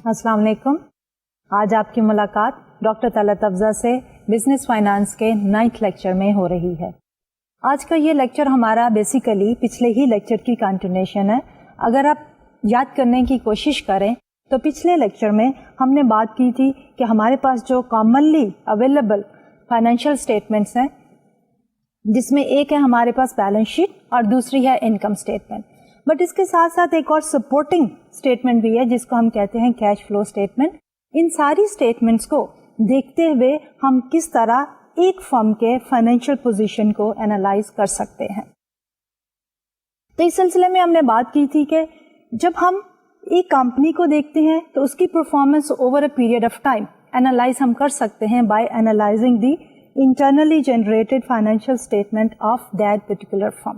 السلام علیکم. آج آپ کی ملاقات ڈاکٹر طلعت افضل سے بزنس فائنانس کے 9th لیکچر میں ہو رہی ہے. آج کا یہ لیکچر ہمارا بیسیکلی پچھلے ہی لیکچر کی کنٹینیوشن ہے. اگر آپ یاد کرنے کی کوشش کریں تو پچھلے لیکچر میں ہم نے بات کی تھی کہ ہمارے پاس جو کامنلی اویلیبل فائنینشیل اسٹیٹمنٹس ہیں، جس میں ایک ہے ہمارے پاس بیلنس شیٹ اور دوسری ہے انکم اسٹیٹمنٹ. بٹ اس کے ساتھ ساتھ ایک اور سپورٹنگ اسٹیٹمنٹ بھی ہے جس کو ہم کہتے ہیں کیش فلو اسٹیٹمنٹ. ان ساری اسٹیٹمنٹس کو دیکھتے ہوئے ہم کس طرح ایک فرم کے فائنینشیل پوزیشن کو اینالائز کر سکتے ہیں. تو اس سلسلے میں ہم نے بات کی تھی کہ جب ہم ایک کمپنی کو دیکھتے ہیں تو اس کی performance over a period of time analyse ہم کر سکتے ہیں by analysing the internally generated financial statement of that particular firm.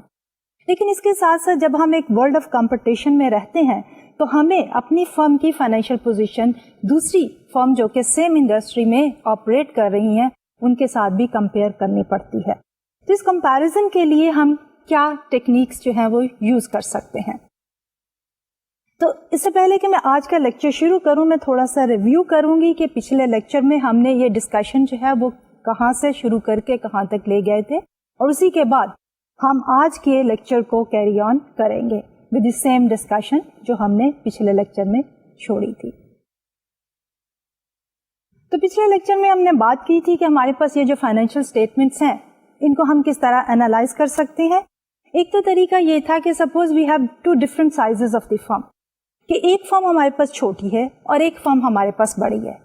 لیکن اس کے ساتھ ساتھ جب ہم ایک ورلڈ آف کمپٹیشن میں رہتے ہیں تو ہمیں اپنی فرم کی فائنینشیل پوزیشن دوسری فرم جو کہ سیم انڈسٹری میں آپریٹ کر رہی ہیں ان کے ساتھ بھی کمپیئر کرنی پڑتی ہے. تو اس کمپیریزن کے لیے ہم کیا ٹیکنیکس جو ہیں وہ یوز کر سکتے ہیں. تو اس سے پہلے کہ میں آج کا لیکچر شروع کروں، میں تھوڑا سا ریویو کروں گی کہ پچھلے لیکچر میں ہم نے یہ ڈسکشن جو ہے وہ کہاں سے شروع کر کے کہاں تک لے گئے تھے، اور اسی کے بعد ہم آج کے لیکچر کو کیری آن کریں گے ود دی سیم ڈسکشن جو ہم نے پچھلے لیکچر میں چھوڑی تھی. تو پچھلے لیکچر میں ہم نے بات کی تھی کہ ہمارے پاس یہ جو فائنینشیل اسٹیٹمنٹس ہیں ان کو ہم کس طرح انالائز کر سکتے ہیں. ایک تو طریقہ یہ تھا کہ suppose we have two different sizes of the firm, کہ ایک فرم ہمارے پاس چھوٹی ہے اور ایک فرم ہمارے پاس بڑی ہے.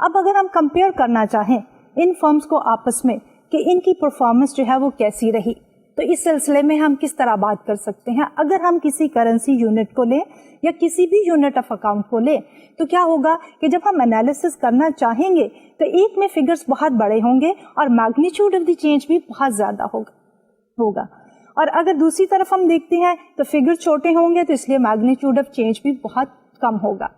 اب اگر ہم کمپیئر کرنا چاہیں ان فرمز کو آپس میں کہ ان کی پرفارمنس جو ہے وہ کیسی رہی، تو اس سلسلے میں ہم کس طرح بات کر سکتے ہیں. اگر ہم کسی کرنسی یونٹ کو لیں یا کسی بھی یونٹ آف اکاؤنٹ کو لیں تو کیا ہوگا کہ جب ہم انالیسس کرنا چاہیں گے تو ایک میں فگرز بہت بڑے ہوں گے اور میگنیچیوڈ آف دی چینج بھی بہت زیادہ ہوگا اور اگر دوسری طرف ہم دیکھتے ہیں تو فگر چھوٹے ہوں گے تو اس لیے میگنیچیوڈ آف چینج بھی بہت کم ہوگا.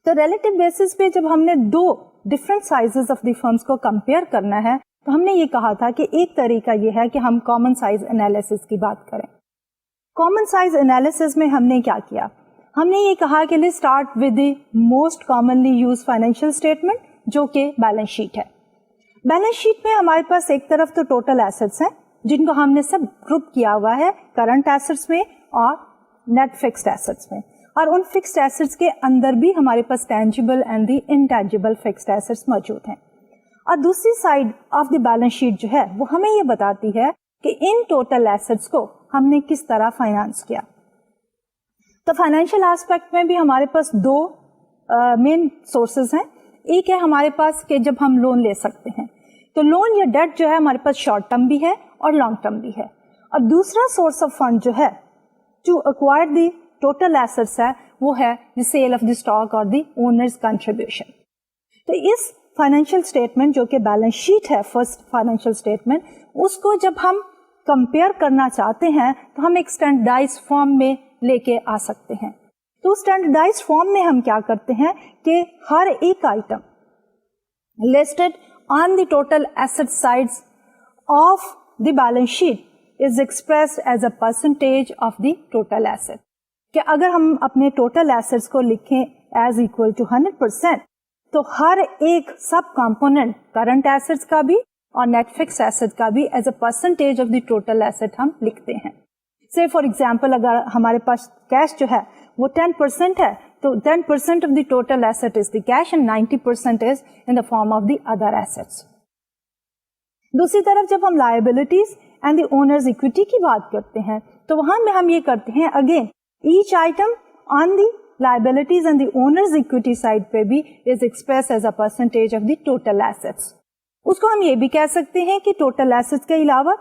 تو ریلیٹو بیسس پہ جب ہم نے دو different sizes of the firms کو کمپیئر کرنا ہے تو ہم نے یہ کہا تھا کہ ایک طریقہ یہ ہے کہ ہم کامن سائز انالیسس کی بات کریں. کامن سائز انالیسس میں ہم نے کیا کیا، ہم نے یہ کہا کہ let's start with the most commonly use financial statement جو کہ بیلنس شیٹ ہے. بیلنس شیٹ میں ہمارے پاس ایک طرف تو ٹوٹل ایسٹس ہیں جن کو ہم نے سب گروپ کیا ہوا ہے کرنٹ ایسٹس میں اور نیٹ فکسڈ ایسٹس میں، اور ان فکسڈ ایسٹس کے اندر بھی ہمارے پاس tangible and the intangible fixed assets موجود ہیں. اور دوسری side of the balance sheet جو ہے وہ ہمیں یہ بتاتی ہے کہ ان ٹوٹل ایسٹس کو ہم نے کس طرح فائنانس کیا. تو فائنینشیل ایسپیکٹ میں بھی ہمارے پاس دو مین سورسز ہیں. ایک ہے ہمارے پاس کہ جب ہم لون لے سکتے ہیں تو لون یا ڈیٹ جو ہے ہمارے پاس شارٹ ٹرم بھی ہے اور لانگ ٹرم بھی ہے، اور دوسرا سورس آف فنڈ جو ہے to acquire the total assets ہے وہ ہے the sale of the stock اور دی اونرز کنٹریبیوشن. تو اس فائنینشیل اسٹیٹمنٹ جو کہ بیلنس شیٹ ہے، فرسٹ فائنینشیل اسٹیٹمنٹ، اس کو جب ہم کمپیئر کرنا چاہتے ہیں تو ہم ایک اسٹینڈرڈائز فارم میں لے کے آ سکتے ہیں. تو اسٹینڈرڈائز فارم میں ہم کیا کرتے ہیں کہ ہر ایک item listed on the total asset sides of the balance sheet is expressed as a percentage of the total asset. کہ اگر ہم اپنے total assets کو لکھیں as equal to 100%, تو ہر ایک سب کمپوننٹ کرنٹ ایسٹس کا بھی اور نیٹ فکس ایسٹ کا بھی as a percentage of the total asset ہم لکھتے ہیں. سے فار ایگزامپل اگر ہمارے پاس کیش جو ہے وہ 10% ہے تو 10% of the total asset is the cash and 90% is in the form of the other assets. دوسری طرف جب ہم liabilities and the owners equity کی بات کرتے ہیں تو وہاں میں ہم یہ کرتے ہیں again each item on the liabilities and the owner's equity side پہ بھی is expressed as a percentage of the total assets. اس کو ہم یہ بھی کہہ سکتے ہیں کہ total assets کے علاوہ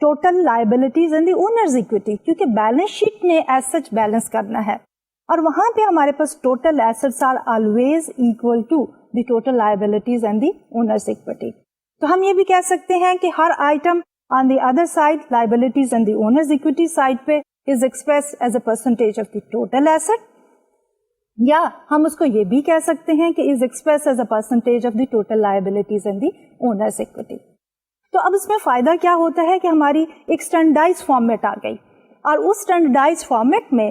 total liabilities and the owner's equity، کیونکہ بیلنس شیٹ نے as such بیلنس کرنا ہے اور وہاں پہ ہمارے پاس total assets are always equal to the total liabilities and the owner's equity. تو ہم یہ بھی کہہ سکتے ہیں کہ ہر item on the other side liabilities and the owner's equity side پہ is expressed as a percentage of the total asset، یا ہم اس کو یہ بھی کہہ سکتے ہیں کہ is expressed as a percentage of the total liabilities and the owner's equity. تو اب اس میں فائدہ کیا ہوتا ہے کہ ہماری ایک اسٹینڈرڈائز فارمیٹ آ گئی اور اس اسٹینڈرڈائز فارمیٹ میں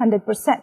100%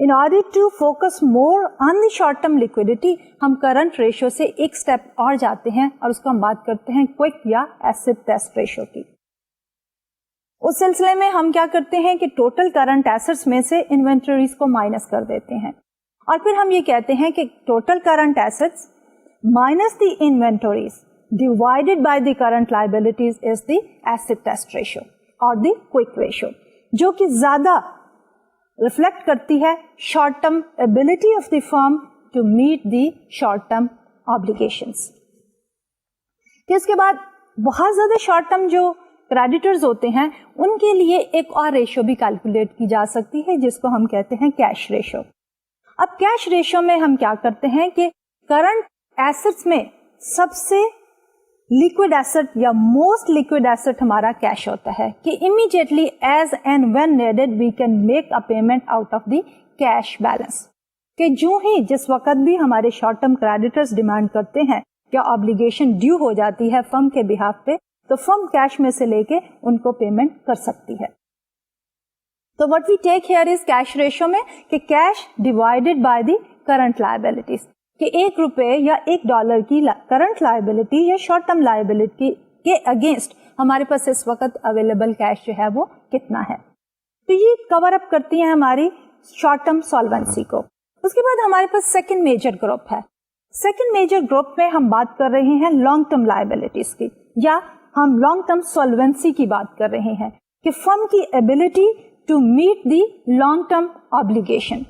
In order to focus more on the short term liquidity, ہم current ratio سے ایک step اور جاتے ہیں اور اس کو ہم بات کرتے ہیں quick یا acid test ratio کی. اس سلسلے میں ہم کیا کرتے ہیں کہ ٹوٹل کرنٹ ایسٹس میں سے انوینٹریز کو مائنس کر دیتے ہیں اور پھر ہم یہ کہتے ہیں کہ total current assets minus the inventories divided by the current liabilities is the acid test ratio اور دی کوئک ریشو, جو کہ زیادہ ریفلیکٹ کرتی ہے short term ability of the firm to meet the short term obligations. اس کے بعد بہت زیادہ شارٹ ٹرم جو کریڈیٹرز ہوتے ہیں ان کے لیے ایک اور ریشو بھی کیلکولیٹ کی جا سکتی ہے جس کو ہم کہتے ہیں کیش ریشو. اب کیش ریشو میں ہم کیا کرتے ہیں کہ کرنٹ ایسٹس میں سب سے لیکوڈ ایسٹ یا موسٹ لیکوڈ ایسٹ ہمارا کیش ہوتا ہے کہ immediately as and when needed we can make a payment out of the cash balance, کہ جو ہی جس وقت بھی ہمارے شارٹ ٹرم کریڈیٹرز ڈیمانڈ کرتے ہیں یا آبلیگیشن ڈیو ہو جاتی ہے فرم کے بہاف پہ تو فرم کیش میں سے لے کے ان کو پیمنٹ کر سکتی ہے. تو what we take here is cash ratio میں کہ cash divided by the current liabilities, کہ $1 یا $1 کی کرنٹ لائبلٹی یا شارٹ ٹرم لائبلٹی کے اگینسٹ ہمارے پاس اس وقت اویلیبل کیش جو ہے وہ کتنا ہے. تو یہ کور اپ کرتی ہیں ہماری شارٹ ٹرم سالوینسی کو. اس کے بعد ہمارے پاس سیکنڈ میجر گروپ ہے. سیکنڈ میجر گروپ میں ہم بات کر رہے ہیں لانگ ٹرم لائبلٹیز کی, یا ہم لانگ ٹرم سالوینسی کی بات کر رہے ہیں کہ فرم کی ability to meet the long term obligation.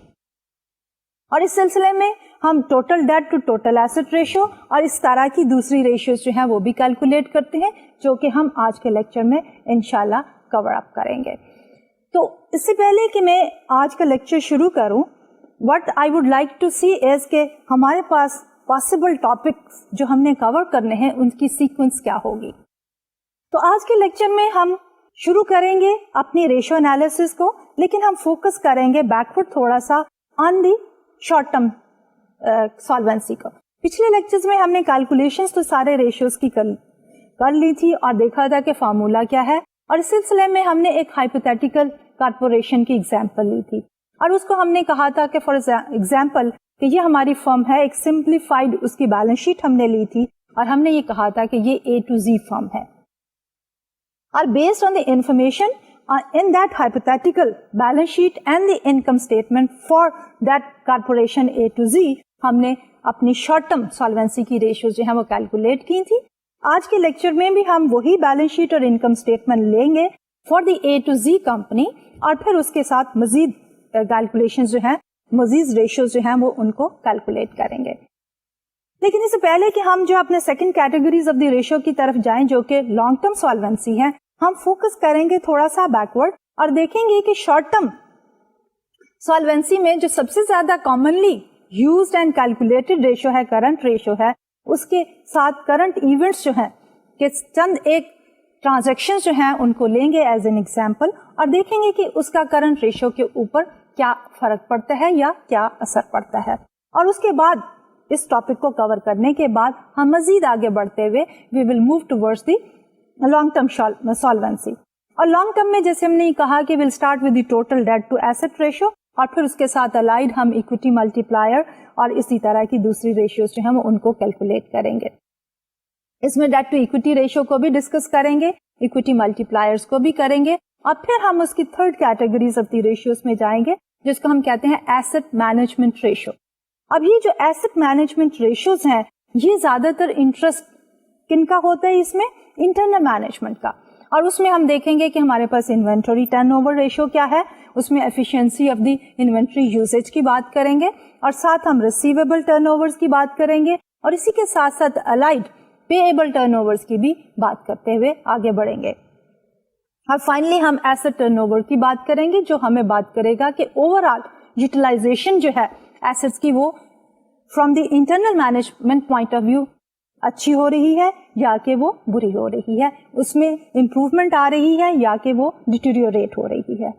اور اس سلسلے میں ہم total debt to total asset ratio اور اس طرح کی دوسری ریشیوز جو ہیں وہ بھی کیلکولیٹ کرتے ہیں, جو کہ ہم آج کے لیکچر میں انشاءاللہ کور اپ کریں گے. تو اس سے پہلے کہ میں آج کا لیکچر شروع کروں, what I would like to see is کہ ہمارے پاس پاسبل ٹاپکس جو ہم نے کور کرنے ہیں ان کی سیکوینس کیا ہوگی. تو آج کے لیکچر میں ہم شروع کریں گے اپنی ریشو انالیسس کو, لیکن ہم فوکس کریں گے بیکورڈ تھوڑا سا آن دی شارٹ ٹرم سالوینسی کو. پچھلے لیکچرز میں ہم نے کیلکولیشنز تو سارے ریشیوز کی کر لی تھی اور دیکھا تھا کہ فارمولا کیا ہے, اور اس سلسلے میں ہم نے ایک ہائپوتھیٹیکل کارپوریشن کی ایگزامپل لی تھی اور اس کو ہم نے کہا تھا کہ فار ایگزامپل کہ یہ ہماری فرم ہے, ایک سمپلیفائڈ اس کی بیلنس شیٹ ہم نے لی تھی اور ہم نے یہ کہا تھا کہ یہ A to Z فرم ہے. اور based on the information in that hypothetical balance sheet and the income statement for that corporation A to Z, ہم نے اپنی شارٹ ٹرم سالوینسی کی ریشیوز جو ہیں وہ کیلکولیٹ کی تھی. آج کے لیکچر میں بھی ہم وہی بیلنس شیٹ اور انکم اسٹیٹمنٹ لیں گے for the A to Z company, اور پھر اس کے ساتھ مزید کیلکولیشن جو ہیں, مزید ریشیوز جو ہیں وہ ان کو کیلکولیٹ کریں گے. لیکن اس سے پہلے کہ ہم جو اپنے second categories of the ratio کی طرف جائیں جو کہ لانگ ٹرم سالوینسی ہے, ہم فوکس کریں گے تھوڑا سا بیکورڈ اور دیکھیں گے کہ شارٹ ٹرم سالوینسی میں جو سب سے زیادہ commonly used and calculated ratio ہے, کرنٹ ریشو ہے, اس کے ساتھ کرنٹ ایونٹس جو ہیں کہ چند ایک ٹرانزیکشن جو ہیں ان کو لیں گے ایز این ایگزامپل اور دیکھیں گے کہ اس کا کرنٹ ریشو کے اوپر کیا فرق پڑتا ہے یا کیا اثر پڑتا ہے. اور اس کے بعد اس ٹاپک کو کور کرنے کے بعد ہم مزید آگے بڑھتے ہوئے we will move towards the long term solvency. اور لانگ ٹرم میں جیسے ہم نے کہا کہ will start with the total debt to asset ratio اور پھر اس کے ساتھ الائڈ ہم اکویٹی ملٹی پلائر اور اسی طرح کی دوسری ریشیوز جو ہیں وہ ان کو کیلکولیٹ کریں گے. اس میں ڈیٹ ٹو اکویٹی ریشو کو بھی ڈسکس کریں گے, اکویٹی ملٹی پلائرز کو بھی کریں گے, اور پھر ہم اس کی third categories of the ratios میں جائیں گے جس کو ہم کہتے ہیں ایسٹ مینجمنٹ ریشو. اب یہ جو ایسٹ مینجمنٹ ریشوز ہیں یہ زیادہ تر انٹرسٹ کن کا ہوتا ہے, اس میں انٹرنل مینجمنٹ کا, اور اس میں ہم دیکھیں گے کہ ہمارے پاس انوینٹری ٹرن اوور ریشو کیا ہے, اس میں efficiency of the inventory usage کی بات کریں گے, اور ساتھ ہم ریسیویبل ٹرن اوورز کی بات کریں گے, اور اسی کے ساتھ ساتھ الائڈ پے ایبل ٹرن اوورز کی بھی بات کرتے ہوئے آگے بڑھیں گے. اور فائنلی ہم ایسٹ ٹرن اوور کی بات کریں گے جو ہمیں بات کرے گا کہ اوور آل یوٹیلائزیشن جو ہے ایسٹس کی وہ from the internal management point of view اچھی ہو رہی ہے یا کہ وہ بری ہو رہی ہے, اس میں امپروومنٹ آ رہی ہے یا کہ وہ ڈیٹیریوریٹ ہو رہی ہے.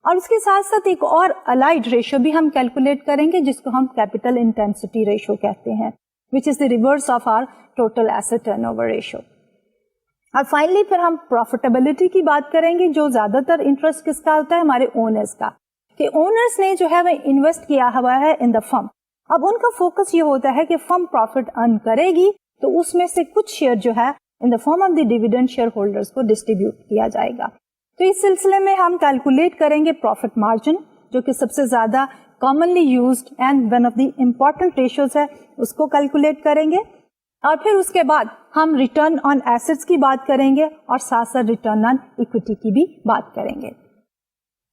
اور اس کے ساتھ ساتھ ایک اور الائڈ ریشو بھی ہم کیلکولیٹ کریں گے جس کو ہم کیپیٹل انٹینسٹی ریشو کہتے ہیں, which is the reverse of our total asset turnover ratio. اور فائنلی پھر ہم پروفیٹیبلٹی کی بات کریں گے جو زیادہ تر انٹرسٹ کس کا ہوتا ہے, ہمارے اونرز کا, کہ اونرس نے جو ہے وہ انویسٹ کیا ہوا ہے ان دا فرم. اب ان کا فوکس یہ ہوتا ہے کہ فرم پروفٹ ارن کرے گی تو اس میں سے کچھ شیئر جو ہے in the form of the dividend share holders کو ڈسٹریبیوٹ کیا جائے گا. تو اس سلسلے میں ہم کیلکولیٹ کریں گے پروفٹ مارجن, جو کہ سب سے زیادہ commonly used and one of the important ratios ہے, اس کو کیلکولیٹ کریں گے. اور پھر اس کے بعد ہم ریٹرن آن ایسٹس کی بات کریں گے اور ساتھ ساتھ ریٹرن آن اکویٹی کی بھی بات کریں گے.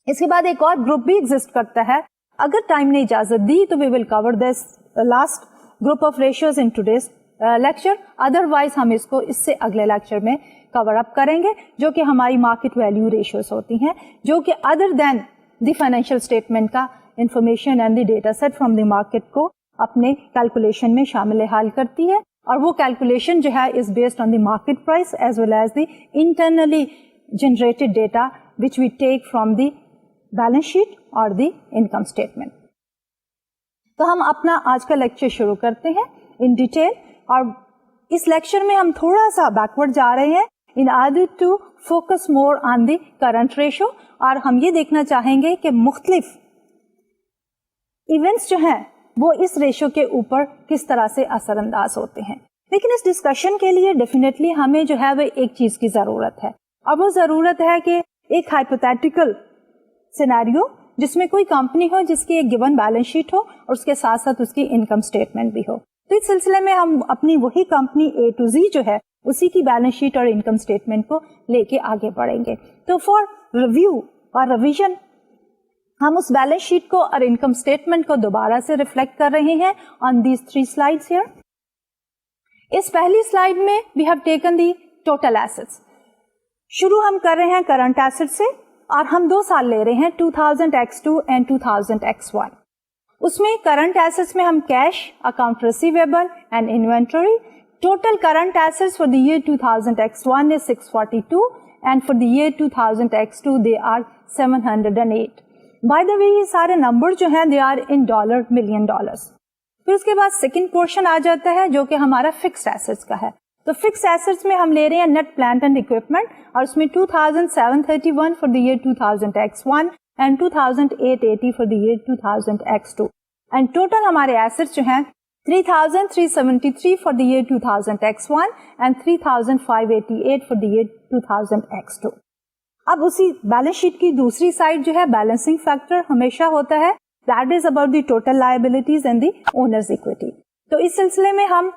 اس کے بعد ایک اور گروپ بھی ایگزسٹ کرتا ہے. اگر ٹائم نے اجازت دی تو we will cover this last group of ratios in today's lecture. Otherwise ہم اس کو اس سے اگلے لیکچر میں کور اپ کریں گے, جو کہ ہماری مارکیٹ ویلیو ریشیوز ہوتی ہیں, جو کہ other than the financial statement کا information and the data set from the market کو اپنے کیلکولیشن میں شامل حال کرتی ہے. اور وہ کیلکولیشن جو ہے is based on the market price as well as the internally generated data which we take from the balance sheet اور دی انکم اسٹیٹمنٹ. تو ہم اپنا آج کا لیکچر شروع کرتے ہیں ان ڈیٹیل, اور اس لیکچر میں ہم تھوڑا سا بیکورڈ جا رہے ہیں in order to focus more on the current ratio, اور ہم یہ دیکھنا چاہیں گے کہ مختلف ایونٹس جو ہیں وہ اس ریشو کے اوپر کس طرح سے اثر انداز ہوتے ہیں. لیکن اس ڈسکشن کے لیے ڈیفینیٹلی ہمیں جو ہے وہ ایک چیز کی ضرورت ہے, اور وہ ضرورت ہے کہ ایک ہائپوتھیٹیکل سینیریو جس میں کوئی کمپنی ہو جس کی ایک گیون بیلنس شیٹ ہو اور اس کے ساتھ ساتھ اس کی انکم اسٹیٹمنٹ بھی ہو. تو اس سلسلے میں ہم اپنی وہی کمپنی اے ٹو زی جو ہے اسی کی بیلنس شیٹ اور انکم اسٹیٹمنٹ کو لے کے آگے بڑھیں گے. تو فار ریویو اور ریویژن ہم اس بیلنس شیٹ کو اور انکم اسٹیٹمنٹ کو دوبارہ سے ریفلیکٹ کر رہے ہیں آن دیز 3 سلائیڈز ہیئر. اس پہلی سلائیڈ میں we have taken the total assets. شروع ہم کر رہے ہیں کرنٹ ایسٹ سے, اور ہم 2 سال لے رہے ہیں 2000X2 اینڈ 2000X1. اس میں کرنٹ ایسٹس میں ہم cash, account receivable and inventory. Total current assets for the year 2000X1 is 642 and for the year 2000X2 they are 708. By the way یہ سارے نمبر جو ہیں they are in dollar million dollars. پھر اس کے بعد سیکنڈ پورشن آ جاتا ہے جو کہ ہمارا فکسڈ ایسٹس کا ہے. تو فکسڈ ایسٹس میں ہم لے رہے ہیں نیٹ پلانٹ اینڈ اکوپمنٹ, اور اس میں 2731 for the year 2000X1 and 2880 for the year 2000X2. And total ہمارے ایسٹس جو ہیں 3373 for the year 2000X1 and 3588 for the year 2000X2. اب اسی بیلنس شیٹ کی دوسری سائڈ جو ہے بیلنسنگ فیکٹر ہمیشہ ہوتا ہے, that is about the total liabilities and the owners equity. تو اس سلسلے میں ہم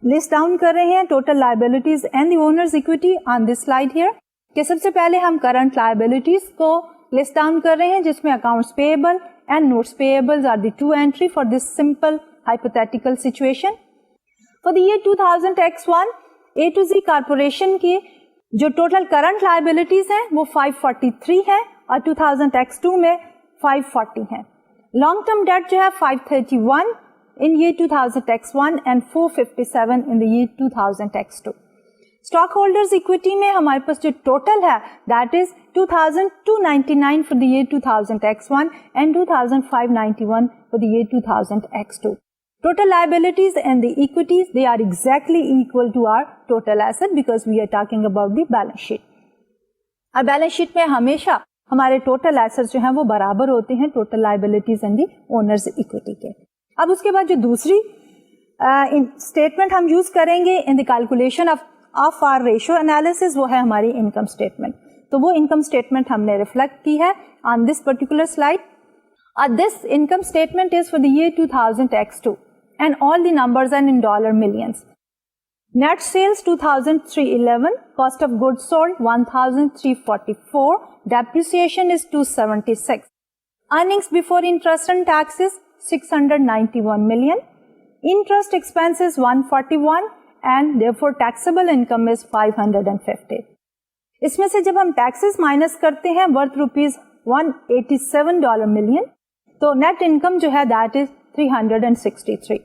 لسٹ ڈاؤن کر رہے ہیں total liabilities and the owners equity on this slide here. کہ سب سے پہلے ہم کرنٹ لائبلٹیز کو لسٹ ڈاؤن کر رہے ہیں, جس میں accounts payable and notes payable are the 2 entry for this simple hypothetical situation. For the year 2000X1 A to Z corporation کی جو ٹوٹل کرنٹ لائبلٹیز ہیں وہ 543 ہے, اور 2000X2 میں 540 ہیں. لانگ ٹرم ڈیٹ جو ہے 531 in year 2000X1 and 457 in the year 2000X2. Stock holders equity میں ہمارے پاس جو ٹوٹل ہے that is 2299 for the year 2000X1 and 2591 for the year 2000X2. Total liabilities and the equities, they are exactly equal to our total asset because we are talking about the balance sheet. اور balance sheet میں ہمیشہ ہمارے total assets جو ہیں وہ برابر ہوتے ہیں total liabilities and the owners equity کے. اب اس کے بعد جو دوسری اسٹیٹمنٹ ہم یوز کریں گے in the calculation of our ratio analysis, وہ ہے ہماری انکم اسٹیٹمنٹ. تو وہ انکم اسٹیٹمنٹ ہم نے ریفلیکٹ کی ہے on this particular slide. This income statement is for the year 2000X2 and all the numbers are in dollar millions. Net sales 2311, cost of goods sold 1344, depreciation is 276, earnings before interest and taxes 691 million, interest expenses 141 and therefore taxable income is 550. اس میں سے جب ہم taxes minus کرتے ہیں worth rupees $187 million, تو net income جو ہے دیٹ از 363.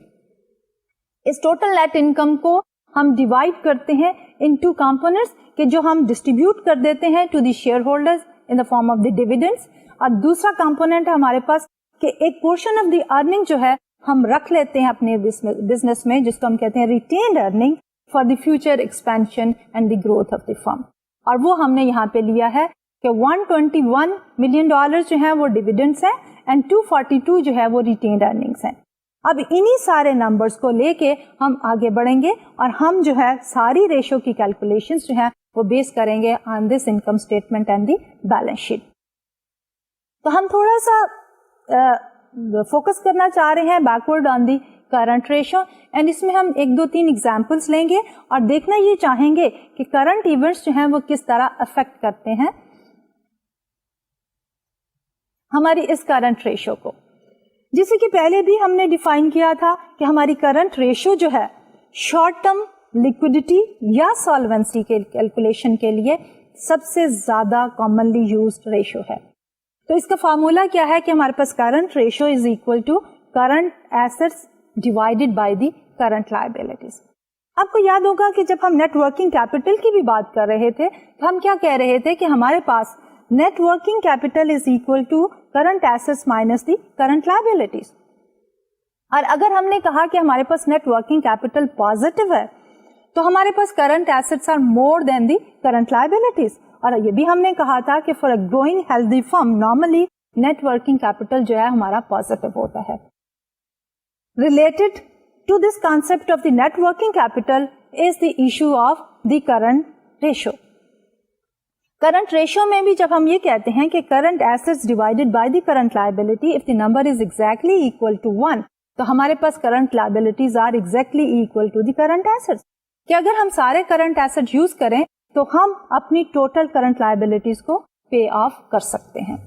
اس ٹوٹل نیٹ انکم کو ہم ڈیوائڈ کرتے ہیں ان 2 کمپونیٹس کہ جو ہم ڈسٹریبیوٹ کر دیتے ہیں to the shareholders in the form of the dividends, اور دوسرا کمپونیٹ ہے ہمارے پاس کہ ایک پورشن آف دی ارننگ جو ہے ہم رکھ لیتے ہیں اپنے بزنس میں, جس کو ہم کہتے ہیں retained earning for the future expansion and the growth of the firm. اور وہ ہم نے یہاں پہ لیا ہے کہ $121 million جو ہیں وہ ڈیویڈنڈس ہیں اینڈ 242 جو ہے وہ ریٹینڈ ارننگس ہیں. اب انہی سارے نمبرز کو لے کے ہم آگے بڑھیں گے اور ہم جو ہے ساری ریشو کی کیلکولیشنز جو ہیں وہ بیس کریں گے on this income statement and the balance sheet. تو ہم تھوڑا سا فوکس کرنا چاہ رہے ہیں بیکورڈ on the current ratio and اس میں ہم 1-2-3 ایگزامپلس لیں گے اور دیکھنا یہ چاہیں گے کہ کرنٹ ایونٹس جو ہیں وہ کس طرح افیکٹ کرتے ہیں ہماری اس کرنٹ ریشو کو. جیسے کہ پہلے بھی ہم نے ڈیفائن کیا تھا کہ ہماری کرنٹ ریشو جو ہے شارٹ ٹرم لیکوڈیٹی یا سالوینسی کے کیلکولیشن کے لیے سب سے زیادہ کامنلی یوزڈ ریشو ہے. تو اس کا فارمولا کیا ہے کہ ہمارے پاس current ratio is equal to current assets divided by the current liabilities. آپ کو یاد ہوگا کہ جب ہم نیٹ ورکنگ کیپٹل کی بھی بات کر رہے تھے تو ہم کیا کہہ رہے تھے کہ ہمارے پاس net working capital is equal to current assets minus the current liabilities. اور اگر ہم نے کہا کہ ہمارے پاس نیٹ ورکنگ کیپٹل پازیٹیو ہے تو ہمارے پاس current assets are more than the current liabilities. اور یہ بھی ہم نے کہا تھا کہ for a growing healthy firm normally net working capital جو ہے ہمارا پازیٹیو ہوتا ہے. Related to this concept of the net working capital is the issue of the current ratio. Current ratio میں بھی جب ہم یہ کہتے ہیں کہ current assets divided by the current liability if the number is exactly equal to 1 تو ہمارے پاس current liabilities are exactly equal to the current assets. کہ اگر ہم سارے کرنٹ ایسٹ یوز کریں تو ہم اپنی ٹوٹل کرنٹ لائبلٹیز کو پے آف کر سکتے ہیں.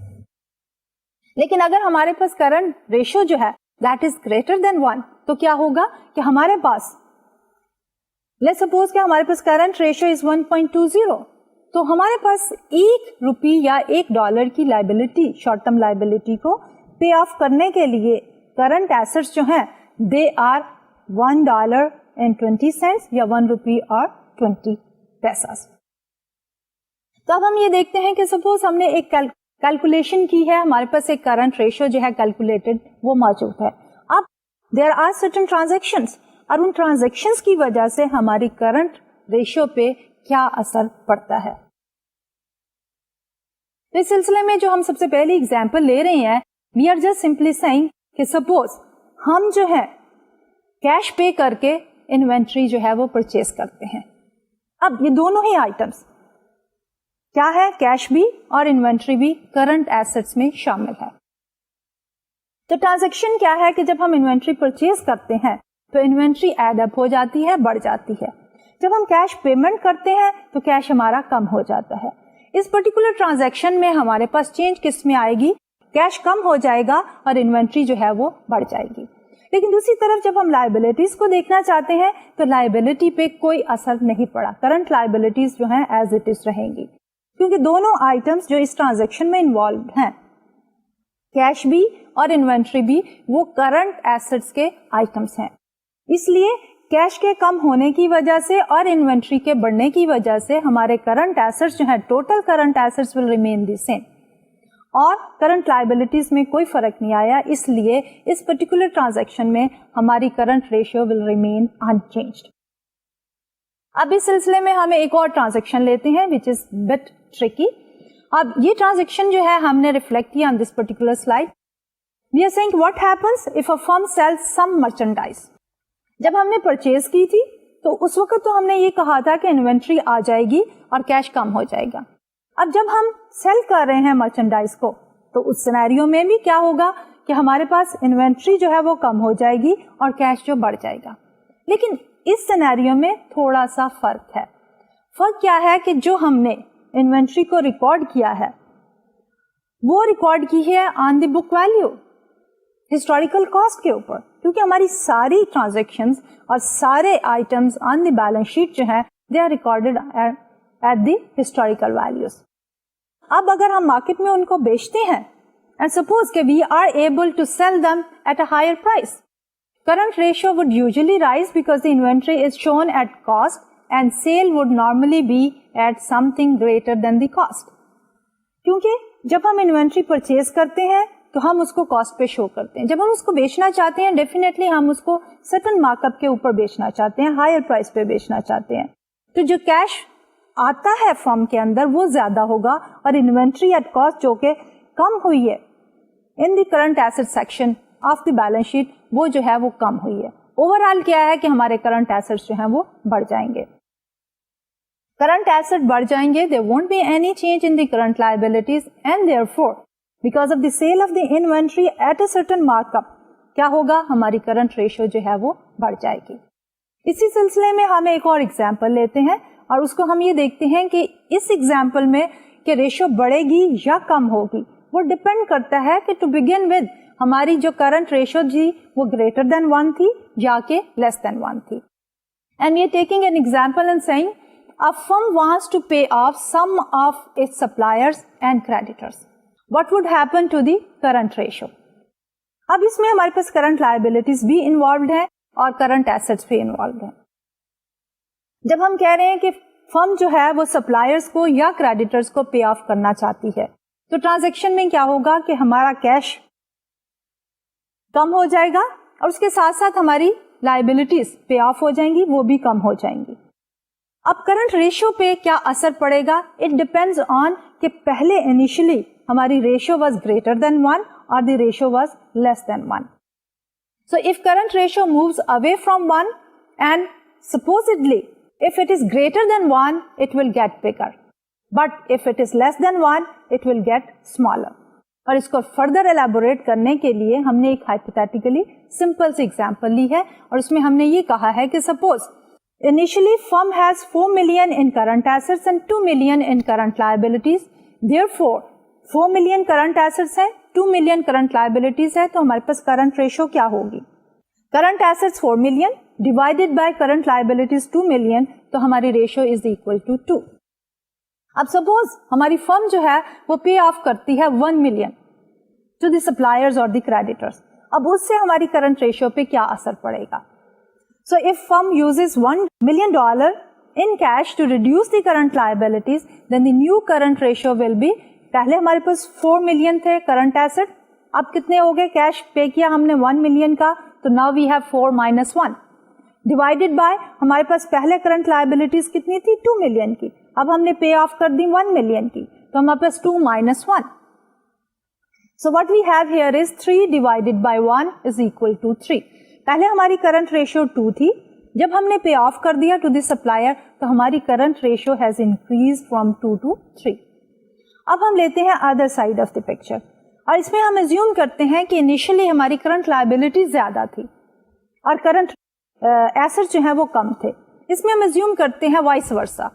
لیکن اگر ہمارے پاس کرنٹ ریشو جو ہے دیٹ از گریٹر دین 1 تو کیا ہوگا کہ ہمارے پاس لیٹس سپوز کہ ہمارے پاس کرنٹ ریشو از 1.20 تو ہمارے پاس $1 یا $1 کی لائبلٹی شارٹ ٹرم لائبلٹی کو پے آف کرنے کے لیے کرنٹ ایسٹس جو ہیں دے آر $1.20 یا $1 اور 20 پیسہ. تو اب ہم یہ دیکھتے ہیں کہ سپوز ہم نے ایک کیلکولیشن کی ہے, ہمارے پاس ایک کرنٹ ریشو جو ہے کیلکولیٹڈ وہ موجود ہے. اب دیر آر سرٹن ٹرانزیکشنز اور ان ٹرانزیکشنز کی وجہ سے ہماری کرنٹ ریشو پہ کیا اثر پڑتا ہے. اس سلسلے میں جو ہم سب سے پہلی ایگزامپل لے رہے ہیں we are just simply saying کہ سپوز ہم جو ہے کیش پے کر کے انوینٹری جو ہے وہ پرچیز کرتے ہیں. اب یہ دونوں ہی آئٹمس کیا ہے, کیش بھی اور انوینٹری بھی کرنٹ ایسٹس میں شامل ہے. تو ٹرانزیکشن کیا ہے کہ جب ہم انوینٹری پرچیز کرتے ہیں تو انوینٹری ایڈ اپ ہو جاتی ہے, بڑھ جاتی ہے. جب ہم کیش پیمنٹ کرتے ہیں تو کیش ہمارا کم ہو جاتا ہے. اس پرٹیکولر ٹرانزیکشن میں ہمارے پاس چینج کس میں آئے گی, کیش کم ہو جائے گا اور انوینٹری جو ہے وہ بڑھ جائے گی. لیکن دوسری طرف جب ہم لائبلٹیز کو دیکھنا چاہتے ہیں تو لائبلٹی پہ کوئی اثر نہیں پڑا, کرنٹ لائبلٹیز جو ہیں ایز اٹ از رہیں گی کیونکہ دونوں آئٹمس جو اس ٹرانزیکشن میں انوالوڈ ہیں کیش بھی اور انوینٹری بھی وہ کرنٹ ایسٹس کے آئٹمس ہیں. اس لیے کیش کے کم ہونے کی وجہ سے اور انوینٹری کے بڑھنے کی وجہ سے ہمارے کرنٹ ایسٹس جو ہیں total current assets will remain the same اور کرنٹ لائبلٹیز میں کوئی فرق نہیں آیا. اس لیے اس پرٹیکولر ٹرانزیکشن میں ہماری current ratio will remain unchanged. اب اس سلسلے میں ہمیں ایک اور ٹرانزیکشن لیتے ہیں which is bit tricky. اب یہ ٹرانزیکشن جو ہے ہم نے ریفلیکٹ کیا on this particular slide. We are saying what happens if a firm sells some merchandise. جب ہم نے پرچیز کی تھی تو اس وقت تو ہم نے یہ کہا تھا کہ انوینٹری آ جائے گی اور کیش کم ہو جائے گا. اب جب ہم سیل کر رہے ہیں مرچنڈائز کو تو اس سینیریو میں بھی کیا ہوگا کہ ہمارے پاس انوینٹری جو ہے وہ کم ہو جائے گی اور کیش جو بڑھ جائے گا. لیکن اس سینیریو میں تھوڑا سا فرق ہے. فرق کیا ہے کہ جو ہم نے انوینٹری کو ریکارڈ کیا ہے وہ ریکارڈ کی ہے on the book value historical cost کے اوپر, کیونکہ ہماری ساری ٹرانزیکشنز اور سارے items on the balance sheet جو ہے they are recorded at the historical values. اب اگر ہم مارکیٹ میں ان کو بیچتے ہیں اینڈ سپوز کہ we are able to sell them at a higher price, current ratio would usually rise because the inventory is shown at cost and sale would normally be at something greater than the cost. کیونکہ جب ہم inventory purchase کرتے ہیں تو ہم اس کو cost پہ شو کرتے ہیں, جب ہم اس کو بیچنا چاہتے ہیں ڈیفینیٹلی ہم اس کو سرٹن مارک اپ کے اوپر بیچنا چاہتے ہیں, ہائر پرائس پہ بیچنا چاہتے ہیں. تو جو کیش آتا ہے فرم کے اندر وہ زیادہ ہوگا اور انوینٹری ایٹ کاسٹ جو کہ کم ہوئی ہے in the current asset section of the balance sheet وہ جو ہے وہ کم ہوئی ہے. اوور آل کیا ہے کہ ہمارے کرنٹ ایسٹ جو ہیں وہ بڑھ جائیں گے. کرنٹ ایسٹ بڑھ جائیں گے, there won't be any change in the current liabilities and therefore because of the sale of the inventory at a certain markup کیا ہوگا, ہماری کرنٹ ریشو جو ہے وہ بڑھ جائے گی. اسی سلسلے میں ہم ایک اور ایگزامپل لیتے ہیں اور اس کو ہم یہ دیکھتے ہیں کہ اس ایگزامپل میں کہ ریشو بڑھے گی یا کم ہوگی وہ ڈپینڈ کرتا ہے کہ ٹو بگن ود ہماری جو کرنٹ ریشو جی وہ گریٹر دین 1 تھی یا کہ لیس دین 1 تھی. And we are taking an example and seeing a firm wants to pay off some of its suppliers and creditors. What would happen to the current ratio? اب اس میں ہمارے پاس current liabilities بھی involved ہیں اور current assets بھی involved ہیں. جب ہم کہہ رہے ہیں کہ فرم جو ہے وہ سپلائرز کو یا کریڈیٹرز کو پے آف کرنا چاہتی ہے تو ٹرانزیکشن میں کیا ہوگا کہ ہمارا کیش کم ہو جائے گا اور اس کے ساتھ ساتھ ہماری لائبلٹیز پے آف ہو جائیں گی, وہ بھی کم ہو جائیں گی. اب کرنٹ ریشو پہ کیا اثر پڑے گا, اٹ ڈیپینڈز آن کہ پہلے انیشلی ہماری ریشو واز گریٹر دین 1 اور the ratio was less than 1. So if current ratio moves away from 1 and supposedly if it is greater than 1 it will get bigger but if it is less than 1 it will get smaller. اور اس کو further elaborate کرنے کے لیے ہم نے ایک hypothetically simple سی example لی ہے اور اس میں ہم نے یہ کہا ہے کہ suppose initially firm has 4 million in current assets and 2 million in current liabilities. Therefore 4 million current assets ہے, 2 million current liabilities ہے, تو ہمارے پاس current ratio کیا ہوگی, current assets 4 million divided by current liabilities 2 million تو ہماری ratio is equal to 2. اب suppose ہماری firm جو ہے وہ pay off کرتی ہے 1 million to the suppliers or the creditors. اب اس سے ہماری current ratio پہ کیا اثر پڑے گا. So if firm uses $1 million in cash to reduce the current liabilities, then the new current ratio will be, پہلے ہمارے پاس 4 million تھے current asset, اب کتنے ہو گئے, کیش پے کیا ہم نے 1 million کا, تو now we have 4 minus 1 divided by ہمارے پاس پہلے current liabilities کتنی تھی 2 million کی, اب ہم نے pay off کر دی 1 million کی, تو ہمارے پاس 2 minus 1. So what we have here is 3 divided by 1 is equal to 3. پہلے ہماری کرنٹ ریشو 2 تھی, جب ہم نے پے آف کر دیا ٹو دی سپلائر تو ہماری current ratio has increase from 2 to 3. اب ہم لیتے ہیں other side of the picture اور اس میں ہم ایزیوم کرتے ہیں کہ انیشلی ہماری کرنٹ لائبلٹی زیادہ تھی اور کرنٹ ایسٹ جو ہیں وہ کم تھے. اس میں ہم ایزیوم کرتے ہیں وائس ورسا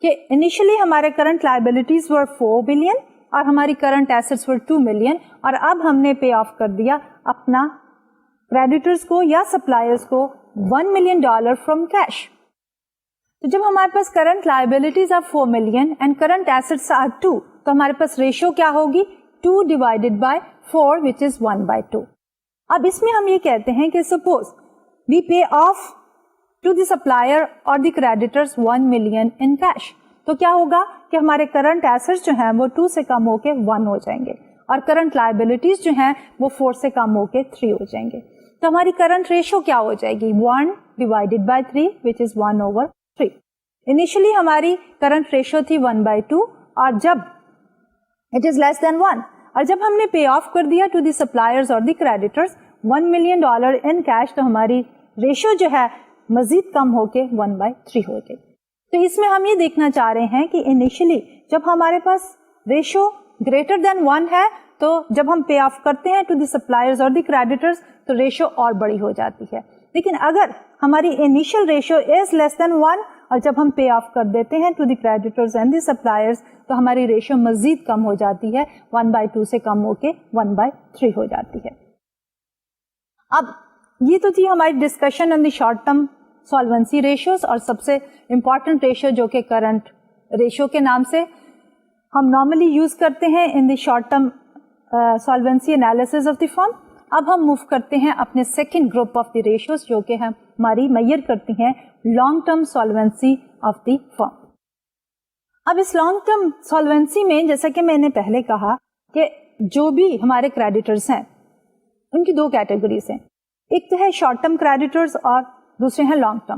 کہ انیشلی ہمارے کرنٹ لائبلٹیز ور 4 بلین اور ہماری کرنٹ ایسٹس ور 2 ملین اور اب ہم نے پے آف کر دیا اپنا کریڈیٹرز کو یا سپلائرز کو $1 million فرام کیش. تو جب ہمارے پاس current liabilities are 4 million and current assets are 2 تو ہمارے پاس ریشو کیا ہوگی 2 divided by 4 which is 1/2. اب اس میں ہم یہ کہتے ہیں کہ suppose we pay off to the supplier اور the creditors 1 million in cash, تو کیا ہوگا کہ ہمارے کرنٹ ایسٹس جو ہیں وہ 2 سے کم ہو کے 1 ہو جائیں گے اور کرنٹ لائبلٹیز جو ہیں وہ 4 سے کم ہو کے 3 ہو جائیں گے. تو ہماری کرنٹ ریشو کیا ہو جائے گی 1 divided by 3 which is 1/3. Initially ہماری کرنٹ ریشو تھی 1/2 اور جب it is less than 1 اور جب ہم نے پے آف کر دیا ٹو دی سپلائرز اور the creditors $1 million in cash تو ہماری ریشو جو ہے مزید کم ہو کے 1/3 ہو گئی. تو اس میں ہم یہ دیکھنا چاہ رہے ہیں کہ انیشلی جب ہمارے پاس ریشو گریٹر دین 1 ہے تو جب ہم پے آف کرتے ہیں ٹو دی سپلائرز اور دی کریڈیٹرز تو ریشو اور بڑی ہو جاتی ہے. لیکن اگر ہماری initial ratio is less than 1 اور جب ہم پے آف کر دیتے ہیں to the creditors and the suppliers تو ہماری ریشو مزید کم ہو جاتی ہے 1/2 سے کم ہو کے 1/3 ہو جاتی ہے. اب یہ تو تھی ہماری discussion on the short term solvency ratios اور سب سے امپورٹنٹ ریشو جو کہ کرنٹ ریشو کے نام سے ہم نارملی یوز کرتے ہیں in the short term solvency analysis of the firm. اب ہم موو کرتے ہیں اپنے second group of the ratios جو کہ ہماری میئر کرتی ہیں long term solvency of the firm. اب اس لانگ ٹرم سالوینسی میں جیسا کہ میں نے پہلے کہا کہ جو بھی ہمارے کریڈیٹرز ہیں ان کی 2 کیٹیگریز ہیں, ایک تو ہے شارٹ ٹرم کریڈیٹرز اور دوسرے ہیں long term.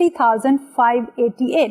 3588,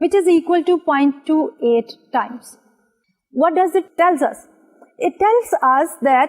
which is equal to 0.28 times. What does it tells us? It tells us that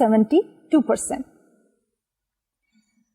72%.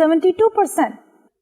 72%.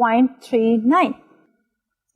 0.39.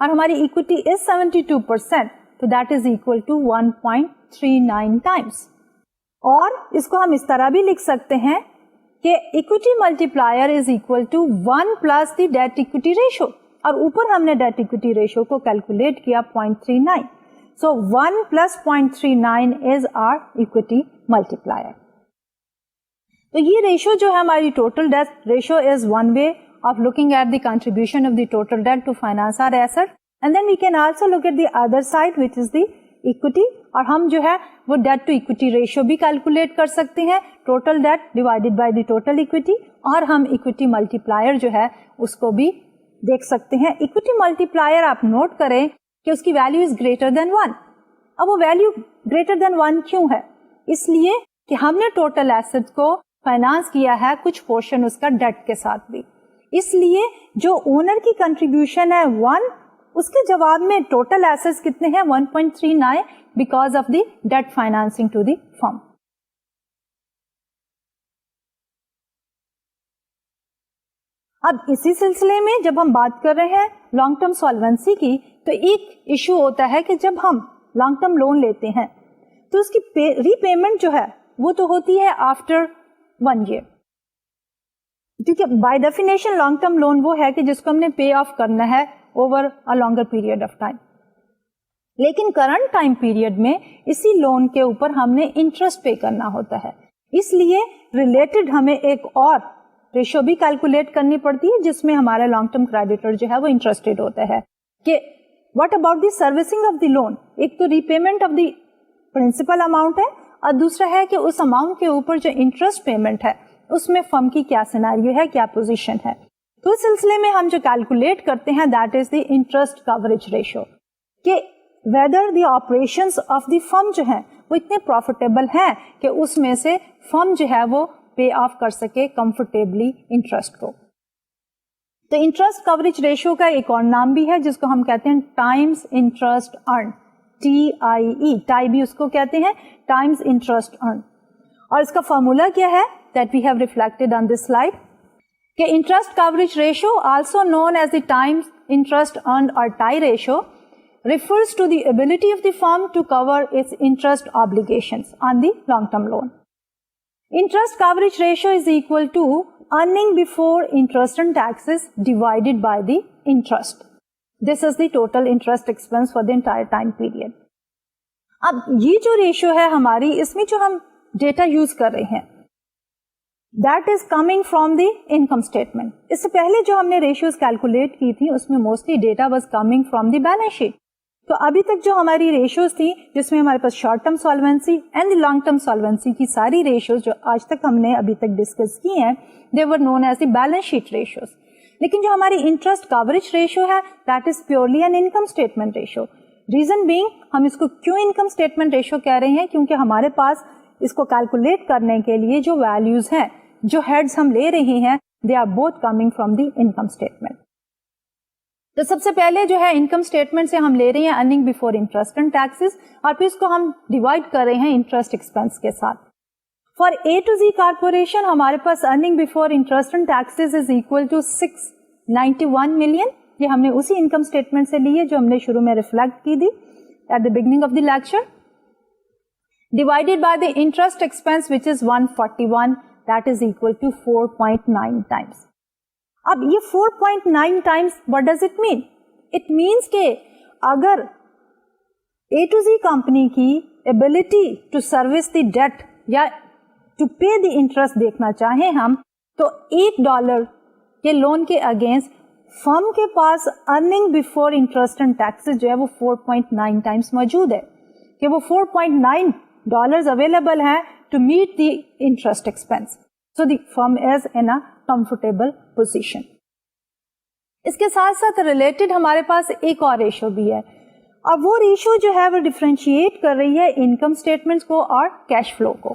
اور ہماری equity is 72%, تو that is equal to 1.39 times. اور اس کو ہم اس طرح بھی لکھ سکتے ہیں کہ equity multiplier is equal to 1 plus the debt equity ratio, اور اوپر ہم نے debt equity ratio کو کیلکولیٹ کیا 0.39. So 1 plus 0.39 is our equity multiplier. تو یہ ریشو جو ہے ہماری total debt ratio is one way of looking at the contribution of the total debt to finance our asset, and then we can also look at the other side which is the equity, اور ہم جو ہے وہ debt to equity ratio بھی calculate کر سکتے ہیں, total debt divided by the total equity, اور ہم اکوٹی ملٹی پلائر جو ہے اس کو بھی دیکھ سکتے ہیں. اکوٹی ملٹی پلائر آپ نوٹ کریں کہ اس کی ویلو از گریٹر دین 1. اب وہ ویلو گریٹر دین 1 کیوں ہے؟ اس لیے کہ ہم نے ٹوٹل ایسٹ کو فائنانس کیا ہے کچھ پورشن اس کا ڈیٹ کے ساتھ بھی, اس لیے جو اونر کی کنٹریبیوشن ہے 1, اس کے جواب میں ٹوٹل ایسٹس کتنے ہیں 1.39 because of the debt financing to the firm. اب اسی سلسلے میں جب ہم بات کر رہے ہیں لانگ ٹرم سالوینسی کی, تو ایک ایشو ہوتا ہے کہ جب ہم لانگ ٹرم لون لیتے ہیں تو اس کی ری پیمنٹ جو ہے وہ تو ہوتی ہے آفٹر 1 year, کیونکہ by definition long term loan وہ ہے کہ جس کو ہم نے پے آف کرنا ہے over a longer period of time. لیکن کرنٹ ٹائم پیریڈ میں اسی لون کے اوپر ہم نے انٹرسٹ پے کرنا ہوتا ہے, اس لیے ریلیٹڈ ہمیں ایک اور ریشو بھی کیلکولیٹ کرنی پڑتی ہے جس میں ہمارا لانگ ٹرم کریڈیٹر جو ہے وہ انٹرسٹڈ ہوتا ہے کہ what about the servicing of the loan. ایک تو repayment of the principal amount ہے, اور دوسرا ہے کہ اس اماؤنٹ کے اوپر جو انٹرسٹ پیمنٹ ہے اس میں فرم کی کیا سیناریو ہے, کیا پوزیشن ہے. تو اس سلسلے میں ہم جو کیلکولیٹ کرتے ہیں that is the interest coverage ratio, کہ whether the operations of the firm جو ہیں وہ اتنے پروفیٹیبل ہیں کہ اس میں سے فرم جو ہے وہ پے آف کر سکے کمفرٹیبلی انٹرسٹ کو. تو انٹرسٹ کوریج ریشو کا ایک اور نام بھی ہے جس کو ہم کہتے ہیں Times interest earn, TIE, tie بھی اس کو کہتے ہیں, ٹائمز انٹرسٹ ارن. اور اس کا فارمولا کیا ہے that we have reflected on this slide, کہ interest coverage ratio, also known as the times interest earned or TIE ratio, refers to the ability of the firm to cover its interest obligations on the long-term loan. Interest coverage ratio is equal to earning before interest and taxes divided by the interest. This is the total interest expense for the entire time period. اب یہ جو ratio ہے ہماری, اس میں جو ہم data use کر رہے ہیں that is coming from the income statement. اس سے پہلے جو ہم نے ریشیوز کیلکولیٹ کی تھی اس میں mostly data was coming from the balance sheet. تو ابھی تک جو ہماری ریشیوز تھی جس میں ہمارے پاس short term solvency and the long term solvency کی ساری ریشیوز جو آج تک ہم نے ابھی تک ڈسکس کی ہیں they were known as the balance sheet ratios. لیکن جو ہماری انٹرسٹ کوریج ریشو ہے that is purely an income statement ratio. Reason being, ہم اس کو کیوں انکم اسٹیٹمنٹ ریشو کہہ رہے ہیں, کیونکہ ہمارے پاس اس کو کیلکولیٹ کرنے کے لیے جو ویلیوز ہیں, جو ہیڈز ہم لے رہے ہیں, they are both coming from the income statement. تو سب سے پہلے جو ہے انکم اسٹیٹمنٹ سے ہم لے رہے ہیں earning before interest and taxes, اور پھر اس کو ہم ڈیوائڈ کر رہے ہیں انٹرسٹ ایکسپینس کے ساتھ. For A to Z corporation ہمارے پاس earning before interest and taxes is equal to 691 million. یہ ہم نے اسی انکم اسٹیٹمنٹ سے لی ہے جو ہم نے شروع میں ریفلیکٹ کی تھی at the beginning of the lecture, divided by the interest expense which is 141, that is equal to 4.9 times. اب یہ 4.9 times what does it mean? It means کہ اگر A to Z کمپنی کی ability to service the debt یا to pay the interest دیکھنا چاہیں ہم, تو $1 کے لون کے اگینسٹ فرم کے پاس earning before interest and taxes جو ہے وہ 4.9 times موجود ہے, کہ وہ $4.9 اویلیبل ہے to meet the interest expense. So the firm is in a comfortable position. اس کے ساتھ ساتھ ریلیٹڈ ہمارے پاس ایک اور ریشو بھی ہے, اور وہ ریشو جو ہے وہ ڈیفرینشیٹ کر رہی ہے انکم اسٹیٹمنٹ کو اور کیش فلو کو,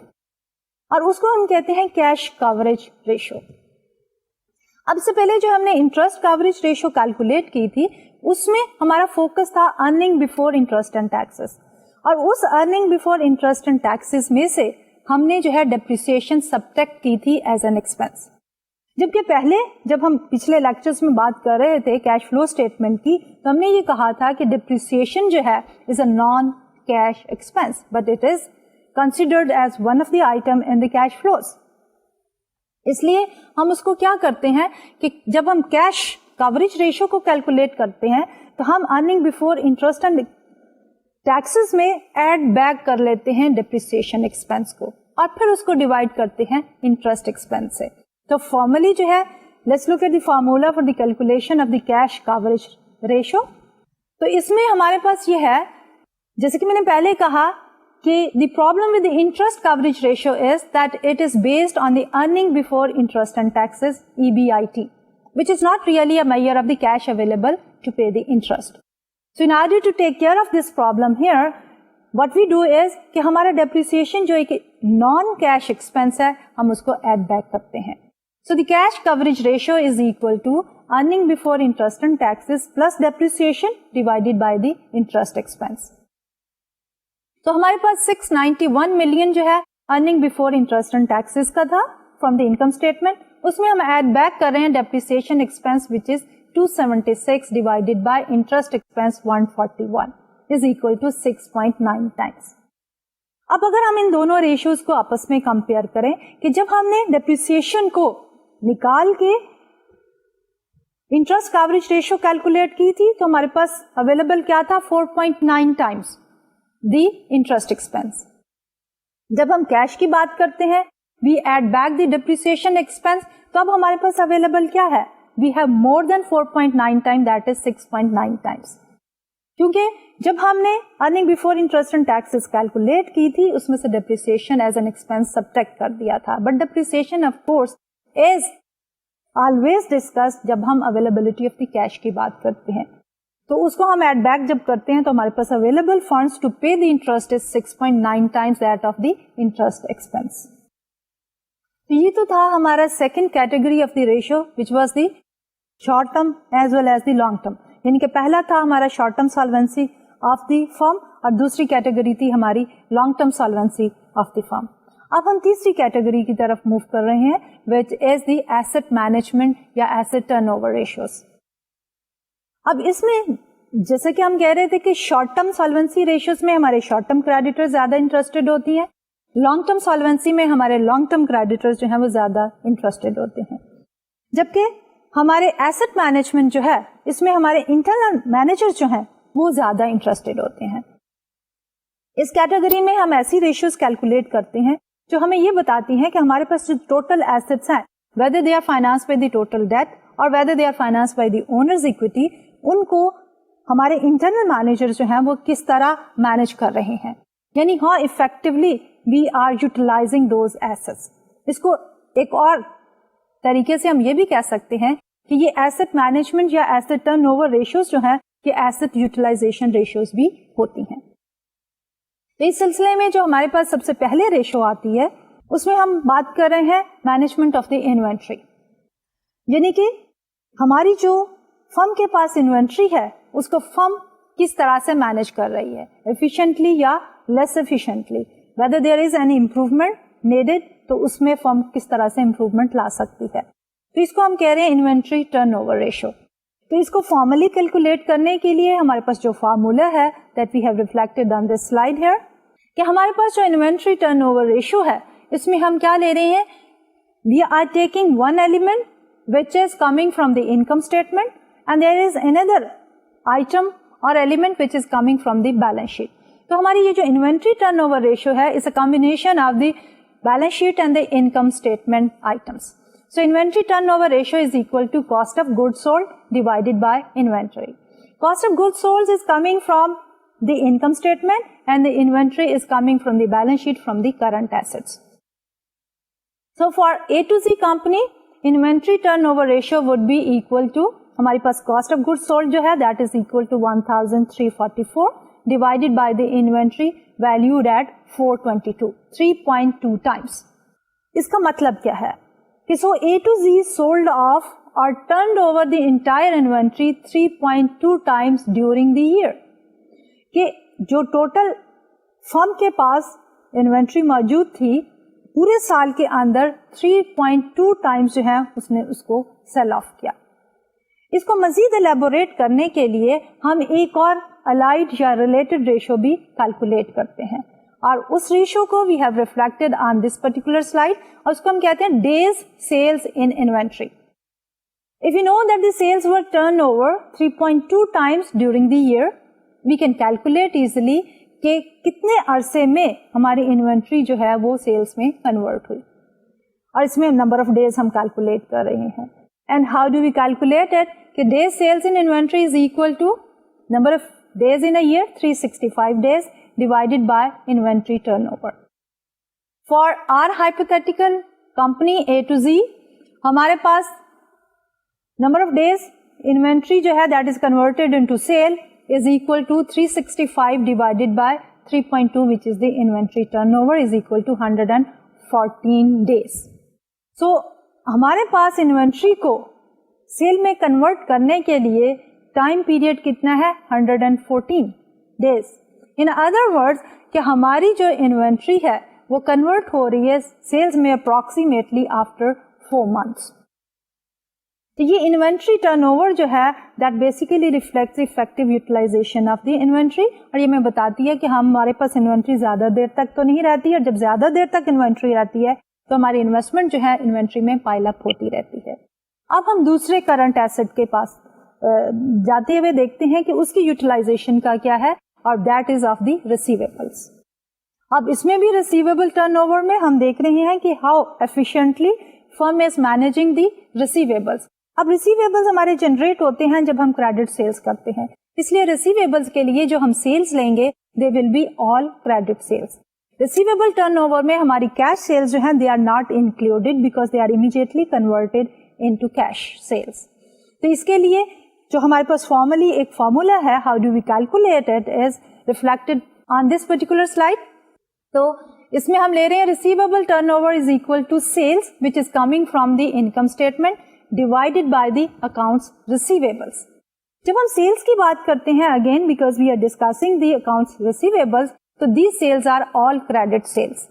اور اس کو ہم کہتے ہیں کیش کوریج ریشو. اب سے پہلے جو ہم نے انٹرسٹ کوریج ریشو کیلکولیٹ کی تھی اس میں ہمارا فوکس تھا earning before interest and taxes, اور اس earning before interest and taxes میں سے ہم نے جو ہے ڈیپریسیشن سبٹریکٹ کی تھی ایز این ایکسپینس. جبکہ پہلے جب ہم پچھلے لیکچرز میں بات کر رہے تھے کیش فلو اسٹیٹمنٹ کی تو ہم نے یہ کہا تھا کہ ڈپریسیشن جو ہے is a non cash expense but it is considered as one of the item in the cash flows. اس لیے ہم اس کو کیا کرتے ہیں کہ جب ہم کیش کوریج ریشو کو کیلکولیٹ کرتے ہیں تو ہم earning before interest and taxes میں ایڈ بیک کر لیتے ہیں ڈپریسیشن ایکسپینس کو اور پھر اس کو ڈیوائڈ کرتے ہیں انٹرسٹ ایکسپینس سے. تو فارملی جو ہے let's look at the formula for the calculation of the cash coverage ratio. تو اس میں ہمارے پاس یہ ہے جیسے کہ میں نے پہلے کہا کہ the problem with the interest coverage ratio is that it is based on the earning before interest and taxes EBIT, which is not really a measure of the cash available to pay the interest. So in order to take care of this problem here, what we do is کہ ہمارا depreciation جو ایک non cash expense ہے ہم اس کو add back کرتے ہیں. So the cash coverage ratio is equal to earning before interest and taxes plus depreciation divided by the interest expense. تو ہمارے پاس 691 ملین جو ہے earning before interest and taxes کا تھا فرام دی انکم اسٹیٹمنٹ. اس میں ہم ایڈ بیک کر رہے ہیں depreciation expense which is 276 divided by interest expense 141 is equal to 6.9 times. اب اگر ہم ان دونوں ریشیوز کو آپس میں کمپیئر کریں کہ جب ہم نے ڈیپریسیشن کو نکال کے انٹرسٹ کوریج ریشو کیلکولیٹ کی تھی تو ہمارے پاس اویلیبل کیا تھا 4.9 ٹائمس دی انٹرسٹ ایکسپینس. جب ہم کیش کی بات کرتے ہیں we add back the depreciation expense تو اب ہمارے پاس اویلیبل کیا ہے we have more than 4.9 time that is 6.9 times. کیونکہ جب ہم نے earning before interest and taxes calculate کی تھی اس میں سے depreciation as an expense subtract کر دیا تھا but depreciation of course is always discussed جب ہم اویلیبلٹی آف دی کیش کی بات کرتے ہیں. تو اس کو ہم ایڈ بیک جب کرتے ہیں تو ہمارے پاس available funds to pay the interest is 6.9 times that of the interest expense. یہ تو تھا ہمارا second category of the ratio which was the short term as well as the long term. یعنی کہ پہلا تھا ہمارا short term solvency of the firm اور دوسری کیٹیگری تھی ہماری long term solvency of the firm. اب ہم تیسری کیٹیگری کی طرف موو کر رہے ہیں وچ از دی ایسٹ مینجمنٹ یا ایسٹ ٹرن اوور ریشوز. اب اس میں جیسے کہ ہم کہہ رہے تھے کہ شارٹ ٹرم سالوینسی ریشیوز میں ہمارے شارٹ ٹرم کریڈیٹر زیادہ انٹرسٹڈ ہوتی ہیں, لانگ ٹرم سالوینسی میں ہمارے لانگ ٹرم کریڈیٹر جو ہیں وہ زیادہ انٹرسٹڈ ہوتے ہیں. جبکہ ہمارے ایسٹ مینجمنٹ جو ہے اس میں ہمارے انٹرنل مینیجر جو ہیں وہ زیادہ انٹرسٹڈ ہوتے ہیں. اس کیٹیگری میں ہم ایسی ریشیوز کیلکولیٹ کرتے ہیں جو ہمیں یہ بتاتی ہیں کہ ہمارے پاس جو ٹوٹل ایسٹس ہیں whether they are financed by the total debt or whether they are financed by the owner's equity, ان کو ہمارے انٹرنل مینیجر جو ہیں وہ کس طرح مینج کر رہے ہیں, یعنی how effectively we are utilizing those assets. اس کو ایک اور طریقے سے ہم یہ بھی کہہ سکتے ہیں کہ یہ ایسٹ مینجمنٹ یا ایسٹ ٹرن اوور ریشیوز جو ہیں یہ ایسٹ یوٹیلائزیشن ریشیوز بھی ہوتی ہیں. اس سلسلے میں جو ہمارے پاس سب سے پہلے ریشو آتی ہے اس میں ہم بات کر رہے ہیں مینجمنٹ آف دی انوینٹری. یعنی کہ ہماری جو فرم کے پاس انوینٹری ہے اس کو فرم کس طرح سے مینج کر رہی ہے, ایفیشینٹلی یا لیس efficiently, whether there is any improvement needed تو اس میں فرم کس طرح سے امپروومنٹ لا سکتی ہے. تو اس کو ہم کہہ رہے ہیں انوینٹری ٹرن اوور ریشو. تو اس کو فارملی کیلکولیٹ کرنے کے لیے ہمارے پاس جو فارمولا ہے that we have reflected on this slide here کہ ہمارے پاس جو انوینٹری ٹرن اوور ریشو ہے اس میں ہم کیا لے رہے ہیں we are taking one element which is coming from the income statement and there is another item or element which is coming from the balance sheet. تو ہماری یہ جو inventory turnover ratio ہے is a combination of the balance sheet and the income statement items. So inventory turnover ratio is equal to cost of goods sold divided by inventory. Cost of goods sold is coming from the income statement and the inventory is coming from the balance sheet from the current assets. So for A to Z company inventory turnover ratio would be equal to ہمارے پاس cost of goods sold جو ہے that is equal to 1344 divided by the inventory valued at 422 3.2 times. اس کا مطلب کیا ہے کہ so A to Z sold off or turned over the entire inventory 3.2 times during the year. کہ جو total فرم کے پاس انوینٹری موجود تھی پورے سال کے اندر 3.2 ٹائمز جو ہے اس نے اس کو سیل آف کیا. اس کو مزید الیبوریٹ کرنے کے لیے ہم ایک اور الائڈ یا ریلیٹڈ ریشو بھی کیلکولیٹ کرتے ہیں, اور اس ریشو کو we have reflected on this particular slide, اور اس کو ہم کہتے ہیں days sales in inventory. If you know that the sales were turned over 3.2 times during the year, we can calculate easily کہ کتنے عرصے میں ہماری انوینٹری جو ہے وہ سیلز میں کنورٹ ہوئی, اور اس میں نمبر آف ڈیز ہم کیلکولیٹ کر رہے ہیں. And how do we calculate it, کہ days sales in inventory is equal to number of days in a year 365 days divided by inventory turnover. For our hypothetical company A to Z, ہمارے پاس number of days inventory جو ہے that is converted into sale is equal to 365 divided by 3.2, which is the inventory turnover, is equal to 114 days. So ہمارے پاس inventory کو cell میں convert کرنے کے لیے time period کتنا ہے, 114 days. In other words, کہ ہماری جو انوینٹری ہے وہ کنورٹ ہو رہی ہے سیلز میں اپروکسیمیٹلی آفٹر 4 months. یہ انوینٹری ٹرن اوور جو ہے that basically reflects effective utilization of the inventory, اور یہ میں بتاتی ہے کہ ہمارے پاس انوینٹری زیادہ دیر تک تو نہیں رہتی, اور جب زیادہ دیر تک انوینٹری رہتی ہے تو ہماری انویسٹمنٹ جو ہے انوینٹری میں پائل اپ ہوتی رہتی ہے. اب ہم دوسرے کرنٹ ایسٹ کے پاس جاتے ہوئے دیکھتے ہیں کہ اس کی یوٹیلائزیشن کا کیا ہے, اور that is of the receivables. اب اس میں بھی ریسیویبل ٹرن اوور میں ہم دیکھ رہے ہیں کہ how efficiently firm is managing the receivables. اب ریسیویبلس ہمارے جنریٹ ہوتے ہیں جب ہم کریڈٹ سیلز کرتے ہیں, اس لیے ریسیویبلس کے لیے جو ہم سیلز لیں گے they will be all credit sales. Receivable turnover میں ہماری کیش سیلز جو ہیں they are not included because they are immediately converted into cash sales. تو اس کے لیے جو ہمارے پاس فارملی ایک فارمولا ہے, how do we calculate it, is reflected on this particular slide. تو اس میں ہم لے رہے ہیں receivable turnover is equal to sales which is coming from the income statement divided by the accounts receivables. جب ہم سیلز کی بات کرتے ہیں again because we are discussing the accounts receivables, تو these sales are all credit sales.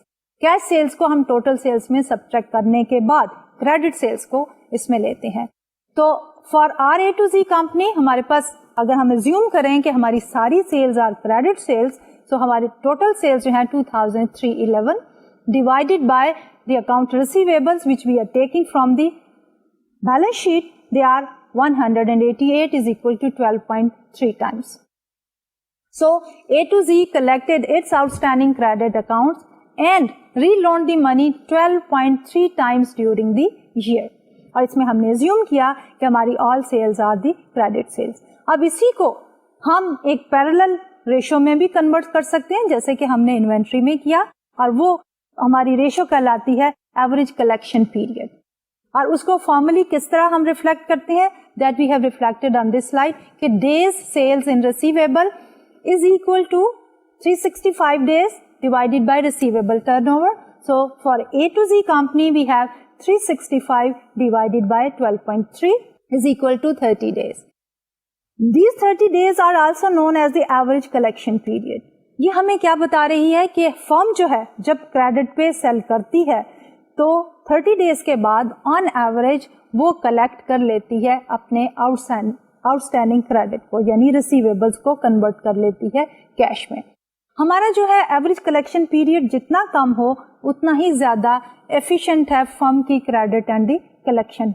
Cash sales کو ہم total sales میں سبٹریکٹ کرنے کے بعد کریڈٹ سیلز کو اس میں لیتے ہیں. تو for our A to Z company ہمارے پاس اگر ہم ایزیوم کریں کہ ہماری ساری سیلز آر کریڈٹ سیلز, تو ہماری ٹوٹل سیلز جو ہیں 2311 divided by the account receivables which we are taking from the balance sheet, they are 188 is equal to 12.3 times. So A to Z collected its outstanding credit accounts and reloaned the money 12.3 times during the year. اور اس میں ہم نے assume کیا کہ ہماری all sales are the credit sales. اب اسی کو ہم ایک parallel ریشو میں بھی کنورٹ کر سکتے ہیں جیسے کہ ہم نے انوینٹری میں کیا, اور وہ ہماری ریشو کہلاتی ہے ایوریج کلیکشن پیریڈ. اور اس کو فارملی کس طرح ہم ریفلیکٹ کرتے ہیں, that we have reflected on this slide, کہ days sales in receivable is equal to 365 days divided by receivable turnover. So for A to Z company we have 365 divided by 12.3 is equal to 30 days. These 30 days are also known as the average collection period. یہ ہمیں کیا بتا رہی ہے کہ فرم جو ہے جب کریڈٹ پہ سیل کرتی ہے تو 30 days کے بعد آن ایوریج وہ کلیکٹ کر لیتی ہے اپنے آؤٹ اسٹینڈنگ کریڈٹ کو, یعنی ریسیویبلس کو کنورٹ کر لیتی ہے کیش میں. ہمارا جو ہے ایوریج کلیکشن پیریڈ جتنا کم ہو اتنا ہی زیادہ ایفیشینٹ ہے فرم کی credit and the collection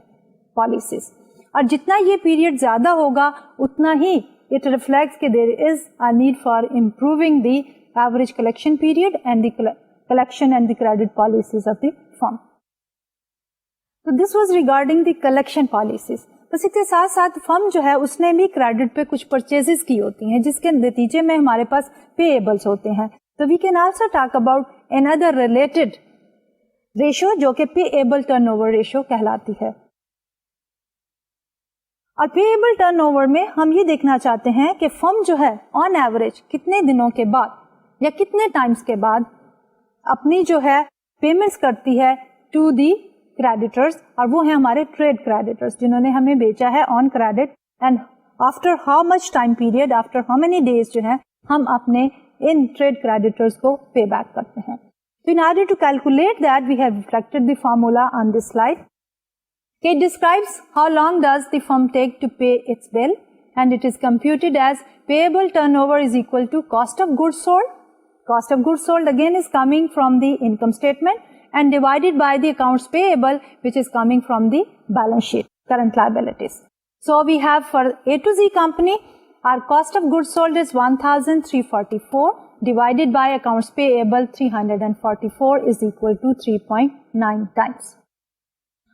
policies, اور جتنا یہ پیریڈ زیادہ ہوگا اتنا ہی اٹ ریفلیکٹس کہ there is a need for improving the average collection period and the collection and the credit policies of the firm. تو this was regarding the collection policies. بس اس کے ساتھ ساتھ فرم جو ہے اس نے بھی کریڈٹ پہ کچھ پرچیزز کی ہوتی ہیں جس کے نتیجے میں ہمارے پاس پے ایبلس ہوتے ہیں. تو we can also talk about another related ratio جو کہ payable turnover ratio کہلاتی ہے. اور پے ایبل ٹرن اوور میں ہم یہ دیکھنا چاہتے ہیں کہ فرم جو ہے آن ایوریج کتنے دنوں کے بعد یا کتنے ٹائمس کے بعد اپنی جو ہے پیمنٹس کرتی ہے ٹو دی کریڈیٹرز, اور وہ ہیں ہمارے ٹریڈ کریڈیٹرز جنہوں نے ہمیں بیچا ہے on credit, and after how much time period, after how many days جو ہے ہم اپنے ان ٹریڈ کریڈیٹرز کو پے بیک کرتے ہیں. So in order to calculate that, we have reflected the formula on this slide. It describes how long does the firm take to pay its bill, and it is computed as payable turnover is equal to cost of goods sold. Cost of goods sold again is coming from the income statement and divided by the accounts payable, which is coming from the balance sheet, current liabilities. So we have for A to Z company, our cost of goods sold is 1,344 divided by accounts payable 344 is equal to 3.9 times.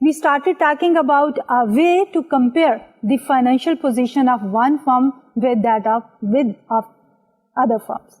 we started talking about a way to compare the financial position of one firm with that of other firms.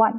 1.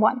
1.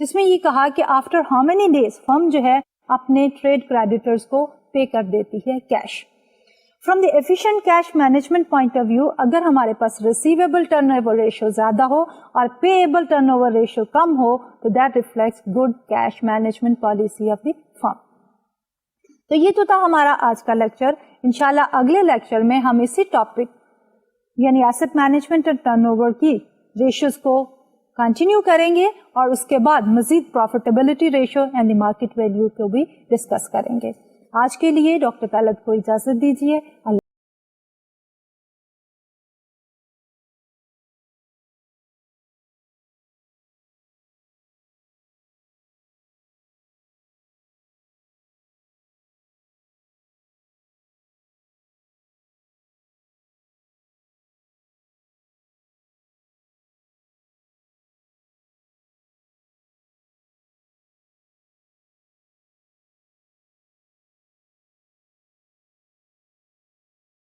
جس میں یہ کہا کہ after how many days فرم جو ہے اپنے trade creditors کو پے کر دیتی ہے cash. From the efficient cash management point of view اگر ہمارے پاس ریسیویبل ٹرن اوور ریشو زیادہ ہو اور payable turnover ratio کم ہو تو that reflects good cash management policy of the firm. تو یہ تو تھا ہمارا آج کا لیکچر. انشاءاللہ اگلے لیکچر میں ہم اسی ٹاپک یعنی ایسٹ مینجمنٹ اور ٹرن اوور کی ریشوز کو کنٹینیو کریں گے اور اس کے بعد مزید profitability ratio and the market value کو بھی ڈسکس کریں گے. آج کے لیے ڈاکٹر طلعت کو اجازت دیجیے. اللہ